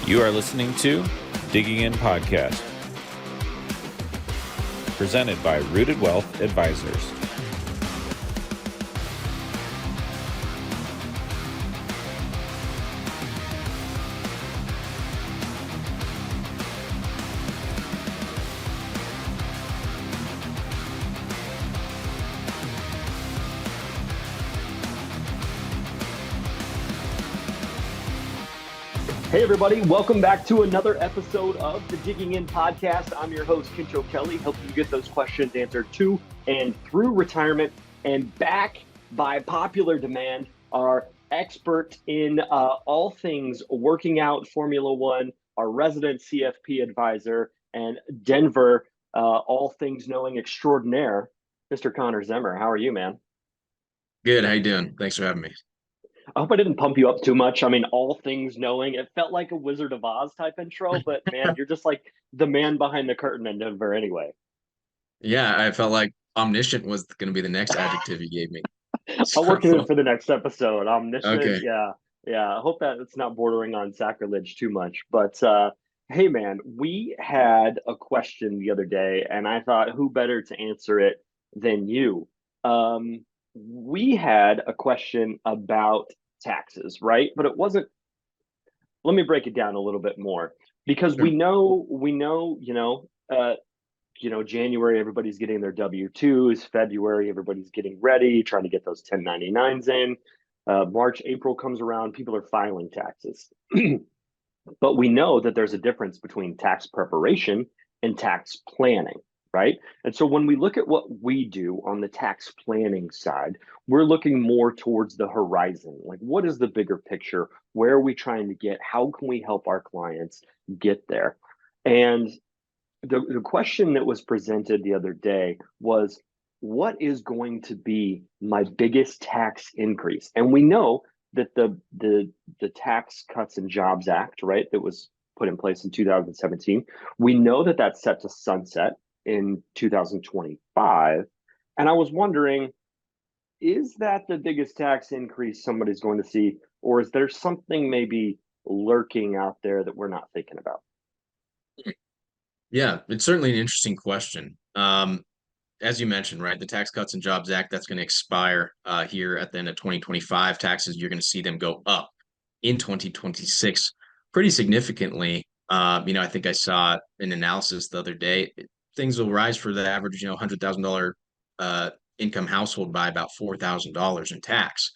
You are listening to Digging In Podcast, presented by Rooted Wealth Advisors. Hey everybody, welcome back to another episode of the Digging In Podcast. I'm your host, Kincho Kelly, helping you get those questions answered to and through retirement. And back by popular demand, our expert in all things working out Formula One, our resident CFP advisor, and Denver all things knowing extraordinaire, Mr. Connor Zimmer. How are you, man? Good. How you doing? Thanks for having me. I hope I didn't pump you up too much. I mean, all things knowing, it felt like a Wizard of Oz type intro, but man, you're just like the man behind the curtain in Denver anyway. Yeah, I felt like omniscient was going to be the next adjective you gave me. I'll work it in So, for the next episode. Omniscient, okay. yeah. I hope that it's not bordering on sacrilege too much. But hey, man, we had a question the other day, and I thought, who better to answer it than you? We had a question about taxes, right? But it wasn't. Let me break it down a little bit more because Sure. January, everybody's getting their W-2s. February, everybody's getting ready, trying to get those 1099s in. March, April comes around, people are filing taxes. But we know that there's a difference between tax preparation and tax planning, right? And so when we look at what we do on the tax planning side, we're looking more towards the horizon. Like, what is the bigger picture? Where are we trying to get? How can we help our clients get there? And the question that was presented the other day was, what is going to be my biggest tax increase? And we know that the Tax Cuts and Jobs Act, right, that was put in place in 2017, we know that that's set to sunset in 2025. And I was wondering, is that the biggest tax increase somebody's going to see, or is there something maybe lurking out there that we're not thinking about? Yeah, it's certainly an interesting question. As you mentioned, right, the Tax Cuts and Jobs Act, that's going to expire here at the end of 2025. Taxes, you're going to see them go up in 2026 pretty significantly. I think I saw an analysis the other day. Things will rise for the average, $100,000 income household by about $4,000 in tax.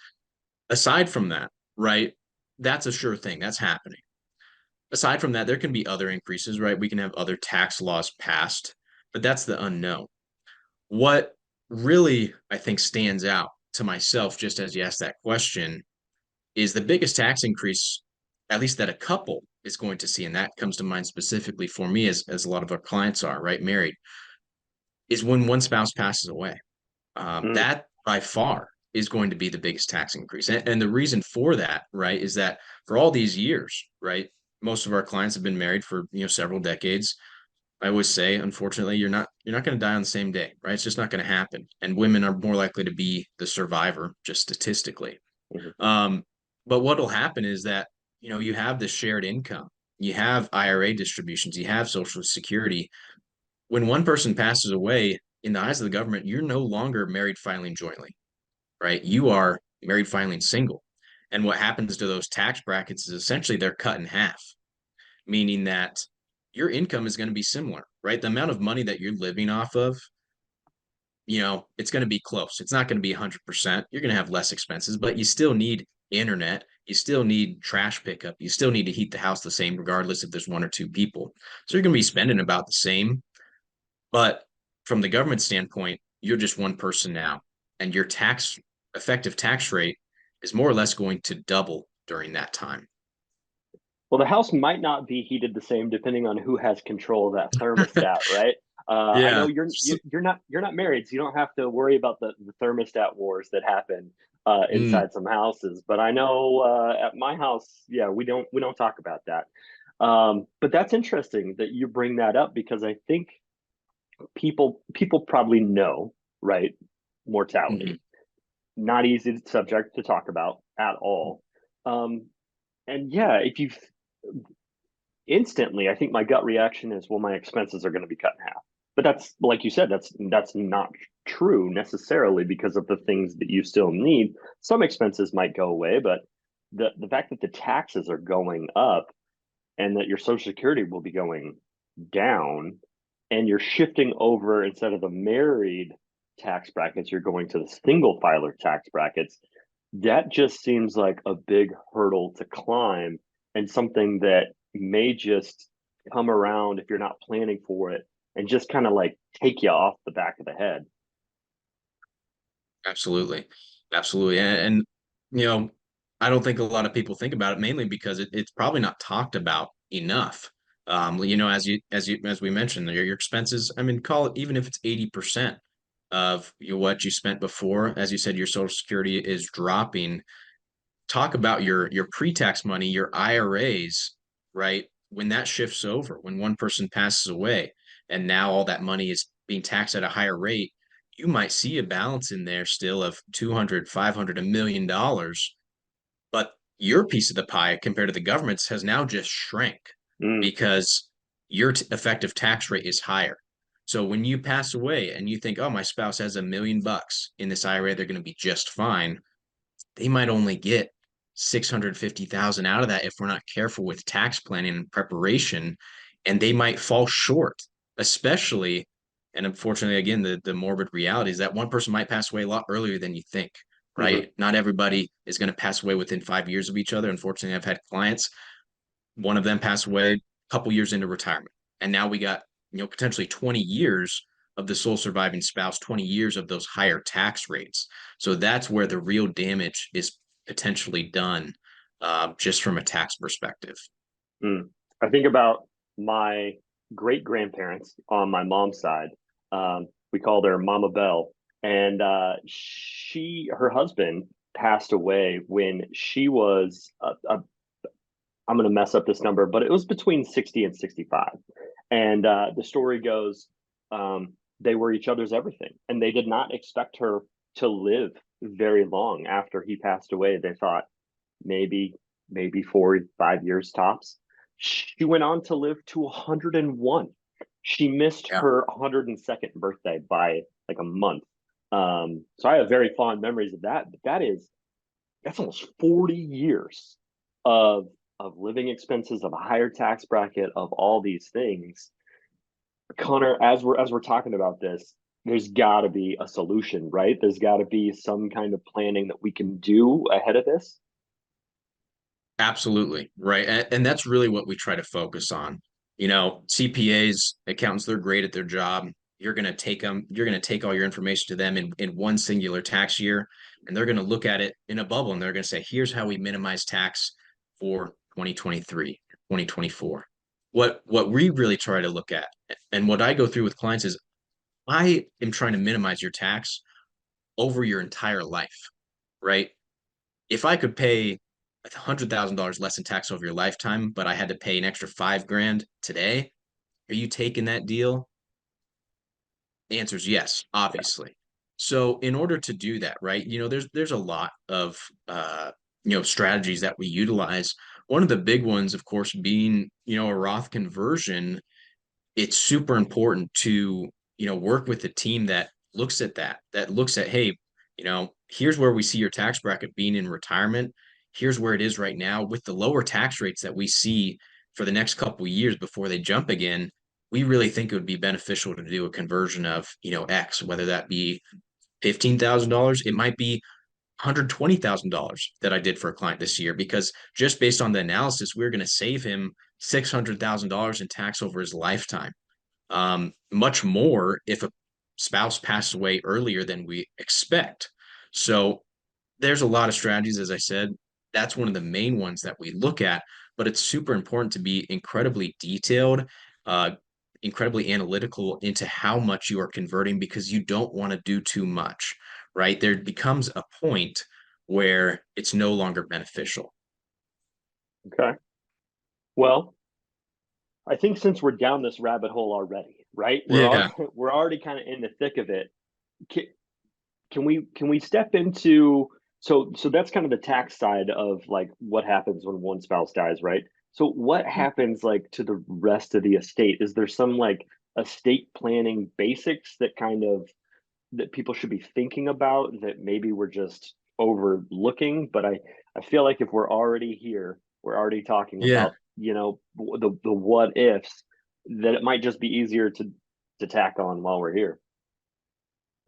Aside from that, right, that's a sure thing. That's happening. Aside from that, there can be other increases, right? We can have other tax laws passed, but that's the unknown. What really, I think, stands out to myself, just as you asked that question, is the biggest tax increase, at least that a couple is going to see, and that comes to mind specifically for me, as a lot of our clients are, right, married, is when one spouse passes away. Mm, That by far is going to be the biggest tax increase. And the reason for that, right, is that for all these years, right, most of our clients have been married for, several decades. I always say, unfortunately, you're not going to die on the same day, right? It's just not going to happen. And women are more likely to be the survivor, just statistically. mhm. Um, but what'll happen is that, you have this shared income, you have IRA distributions, you have Social Security. When one person passes away, in the eyes of the government, you're no longer married filing jointly, right? You are married filing single. And what happens to those tax brackets is essentially they're cut in half, meaning that your income is going to be similar, right? The amount of money that you're living off of, it's going to be close. It's not going to be 100%. You're going to have less expenses, but you still need internet. You still need trash pickup. You still need to heat the house the same, regardless if there's one or two people. So you're going to be spending about the same. But from the government standpoint, you're just one person now, and your effective tax rate is more or less going to double during that time. Well, the house might not be heated the same depending on who has control of that thermostat, right? I know Yeah. you're not married, so you don't have to worry about the thermostat wars that happen Mm, inside some houses. But I know at my house, yeah, we don't talk about that. But that's interesting that you bring that up because I think people probably know, right? mhm. Mortality, not easy subject to talk about at all. Um, and yeah, if you instantly, I think my gut reaction is, well, my expenses are going to be cut in half. But that's, like you said, that's not true necessarily, because of the things that you still need. Some expenses might go away, but the fact that the taxes are going up and that your Social Security will be going down, and you're shifting over, instead of the married tax brackets, you're going to the single filer tax brackets. That just seems like a big hurdle to climb, and something that may just come around if you're not planning for it, and just kind of like take you off the back of the head. Absolutely. Absolutely. And, you know, I don't think a lot of people think about it, mainly because it's probably not talked about enough. As we mentioned, your expenses, I mean, call it, even if it's 80% of what you spent before, as you said, your Social Security is dropping. Talk about your pre-tax money, your IRAs, right? When that shifts over, when one person passes away and now all that money is being taxed at a higher rate, you might see a balance in there still of 200, 500, $1 million, but your piece of the pie compared to the government's has now just shrank Mm, because your effective tax rate is higher. So when you pass away and you think, oh, my spouse has $1 million in this IRA, they're going to be just fine, they might only get 650,000 out of that if we're not careful with tax planning and preparation, and they might fall short, especially. And unfortunately, again, the morbid reality is that one person might pass away a lot earlier than you think, mhm. right? Not everybody is going to pass away within 5 years of each other. Unfortunately, I've had clients, one of them pass away a couple years into retirement, and now we got, potentially 20 years of the sole surviving spouse, 20 years of those higher tax rates. So that's where the real damage is potentially done, just from a tax perspective. Mm. I think about my great grandparents on my mom's side. We called her Mama Bell, and her husband passed away when she was I'm going to mess up this number, but it was between 60 and 65. And the story goes, they were each other's everything, and they did not expect her to live very long after he passed away. They thought maybe, maybe 4 5 years tops. She went on to live to 101. She missed Yeah. her 102nd birthday by like a month. So I have very fond memories of that. But that's almost 40 years of living expenses, of a higher tax bracket, of all these things. Connor, as we're talking about this, there's got to be a solution, right? There's got to be some kind of planning that we can do ahead of this. Absolutely. Right. And that's really what we try to focus on. CPAs, accountants, they're great at their job. You're going to take all your information to them in one singular tax year, and they're going to look at it in a bubble, and they're going to say, here's how we minimize tax for 2023, 2024. What we really try to look at, and what I go through with clients, is I am trying to minimize your tax over your entire life, right? If I could pay $100,000 less in tax over your lifetime, but I had to pay an extra 5 grand today, are you taking that deal? The answer is yes, Yeah. obviously. So in order to do that, right, there's a lot of strategies that we utilize. One of the big ones, of course, being a Roth conversion. It's super important to work with a team that looks at that looks at, hey, here's where we see your tax bracket being in retirement. Here's where it is right now with the lower tax rates that we see for the next couple of years before they jump again. We really think it would be beneficial to do a conversion of X, whether that be $15,000. It might be $120,000 that I did for a client this year, because just based on the analysis, we're going to save him $600,000 in tax over his lifetime. Much more if a spouse passed away earlier than we expect. So there's a lot of strategies, as I said. That's one of the main ones that we look at, but it's super important to be incredibly detailed, uh, incredibly analytical into how much you are converting, because you don't want to do too much, right? There becomes a point where it's no longer beneficial. Okay. Well, I think since we're down this rabbit hole already, right? Yeah. We're already kind of in the thick of it. Can, can we step into, so that's kind of the tax side of like what happens when one spouse dies, right? So what happens like to the rest of the estate? Is there some like estate planning basics that kind of that people should be thinking about that maybe we're just overlooking? But I feel like if we're already here, we're already talking Yeah, about, the what ifs, that it might just be easier to tack on while we're here.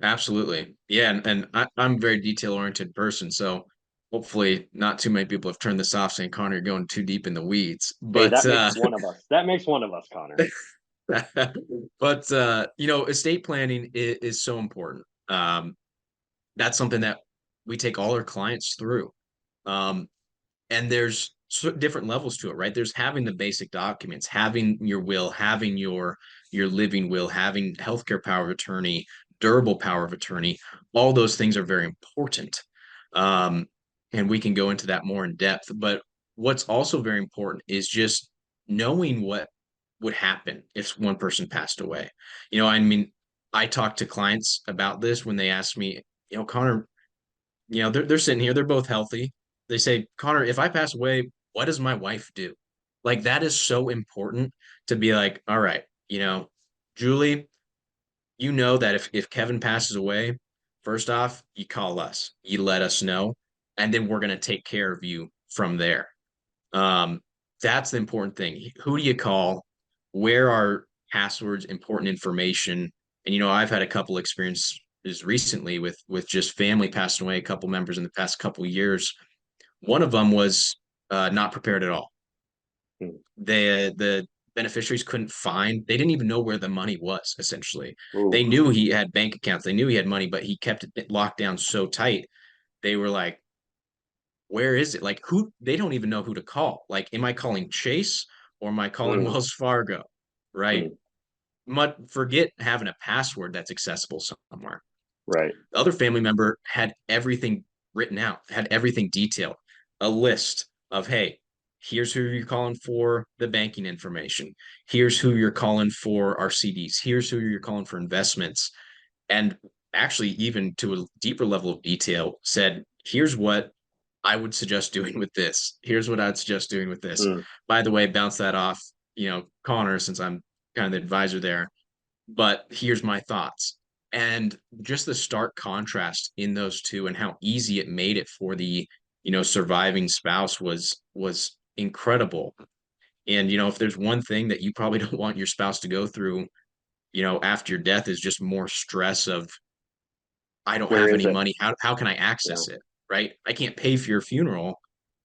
absolutely. Yeah, and I'm a very detail oriented person, so hopefully not too many people have turned this off saying, Connor, you're going too deep in the weeds. Hey, But that makes one of us. That makes one of us, Connor. but estate planning is so important. That's something that we take all our clients through. Um, and there's different levels to it, right? There's having the basic documents, having your will, having your living will, having healthcare power of attorney, durable power of attorney. All those things are very important. Um, and we can go into that more in depth. But what's also very important is just knowing what would happen if one person passed away. I mean, I talk to clients about this when they ask me, Connor, they're sitting here, they're both healthy. They say, Connor, if I pass away, what does my wife do? Like that is so important to be like, all right, Julie, that if Kevin passes away, first off, you call us, you let us know, and then we're gonna take care of you from there. Um, that's the important thing. Who do you call? Where are passwords, important information? And I've had a couple experiences recently with just family passing away, a couple members in the past couple years. One of them was not prepared at all. Hmm. The beneficiaries couldn't find, they didn't even know where the money was, essentially. Ooh. They knew he had bank accounts, they knew he had money, but he kept it locked down so tight. They were like, where is it? Like, who, they don't even know who to call. Like, am I calling Chase or am I calling Mm, Wells Fargo? Right. mm, Forget having a password that's accessible somewhere. right. The other family member had everything written out, had everything detailed, a list of, hey, here's who you're calling for the banking information. Here's who you're calling for our CDs. Here's who you're calling for investments. And actually, even to a deeper level of detail, said, here's what I would suggest doing with this. Here's what I'd suggest doing with this. Mm. By the way, bounce that off, Connor, since I'm kind of the advisor there. But here's my thoughts. And just the stark contrast in those two and how easy it made it for the, surviving spouse was incredible. And if there's one thing that you probably don't want your spouse to go through, after your death is just more stress of I don't Where have is any it? money. How can I Yeah. access it? Right? I can't pay for your funeral.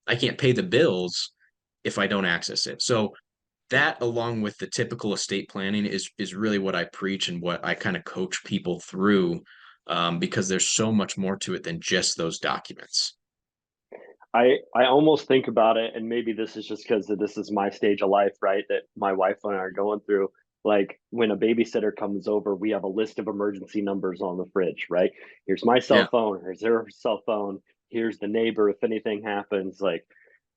I can't pay the bills if I don't access it. So Yeah. that along with the typical estate planning is really what I preach and what I kind of coach people through because there's so much more to it than just those documents. I almost think about it, and maybe this is just because this is my stage of life, right? That my wife and I are going through. Like when a babysitter comes over, we have a list of emergency numbers on the fridge, right? Here's my cell Yeah. phone, here's her cell phone, here's the neighbor if anything happens. Like,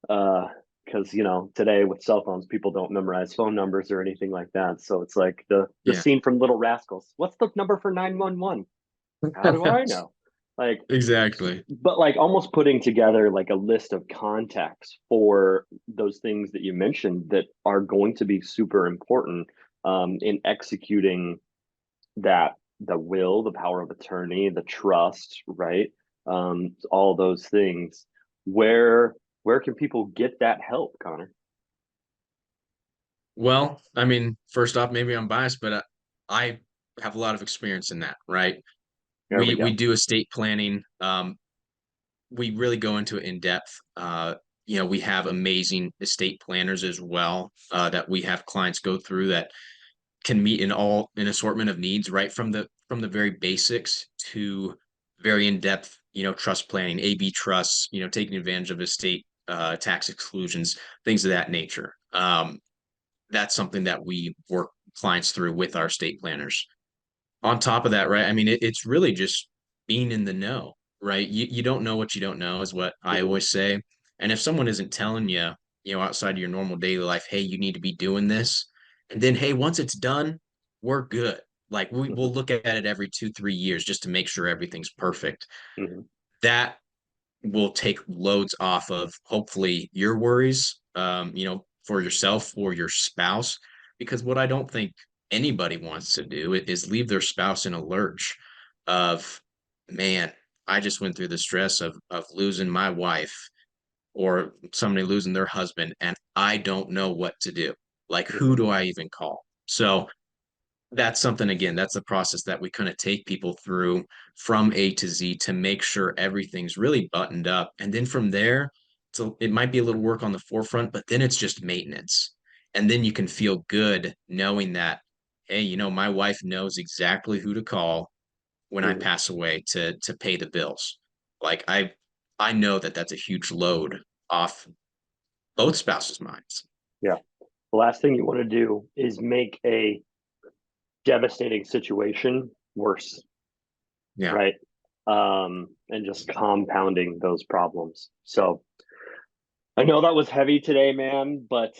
because today with cell phones, people don't memorize phone numbers or anything like that. So it's like the Yeah. scene from Little Rascals. What's the number for 911? How do I know? Like, Exactly. but like almost putting together like a list of contacts for those things that you mentioned that are going to be super important in executing that, the will, the power of attorney, the trust, right? All those things. Where can people get that help, Connor? Well, I mean, first off, maybe I'm biased, but I have a lot of experience in that, right? There we We go. do estate planning. We really go into it in depth. We have amazing estate planners as well that we have clients go through that can meet in all an assortment of needs, right from the very basics to very in depth, trust planning, AB trusts, taking advantage of estate tax exclusions, things of that nature. That's something that we work clients through with our estate planners. On top of that, right? I mean, it's really just being in the know, right? You don't know what you don't know, is what I Mhm. always say. And if someone isn't telling you, outside of your normal daily life, hey, you need to be doing this, and then hey, once it's done, we're good. Like we'll Mhm. look at it every 2-3 years just to make sure everything's perfect. Mhm. That will take loads off of hopefully your worries. for yourself or your spouse, because what I don't think anybody wants to do is leave their spouse in a lurch of, man, I just went through the stress of losing my wife or somebody losing their husband, and I don't know what to do. Like, who do I even call? So that's something, again, that's a process that we kind of take people through from A to Z to make sure everything's really buttoned up. And then from there, so it might be a little work on the forefront, but then it's just maintenance. And then you can feel good knowing that, hey, my wife knows exactly who to call when I pass away to pay the bills. Like, I know that that's a huge load off both spouses' minds. Yeah. The last thing you want to do is make a devastating situation worse. Yeah. Right. And just compounding those problems. So I know that was heavy today, man, but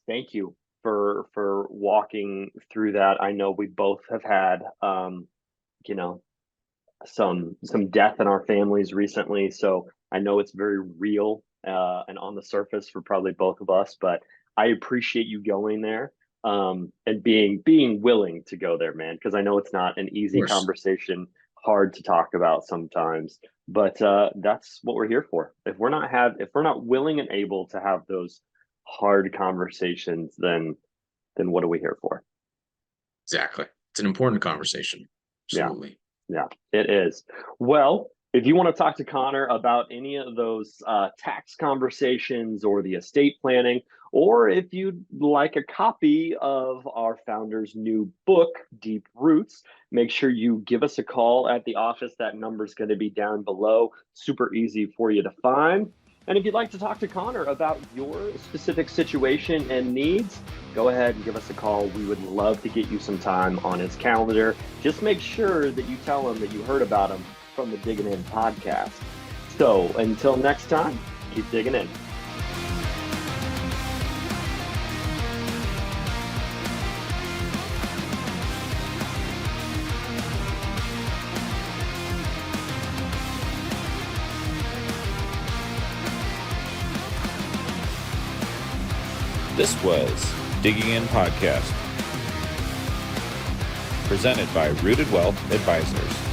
thank you for walking through that. I know we both have had you know, some death in our families recently, so I know it's very real and on the surface for probably both of us, but I appreciate you going there and being willing to go there, man, because I know it's not an easy conversation, hard to talk about sometimes, but that's what we're here for. If we're not willing and able to have those hard conversations, then what are we here for? Exactly. It's an important conversation. Absolutely. Yeah, it is. Well, if you want to talk to Connor about any of those tax conversations or the estate planning, or if you'd like a copy of our founder's new book, Deep Roots, make sure you give us a call at the office. That number's going to be down below. Super easy for you to find. And if you'd like to talk to Connor about your specific situation and needs, go ahead and give us a call. We would love to get you some time on his calendar. Just make sure that you tell him that you heard about him from the Digging In podcast. So until next time, keep digging in. This was Digging In Podcast, presented by Rooted Wealth Advisors.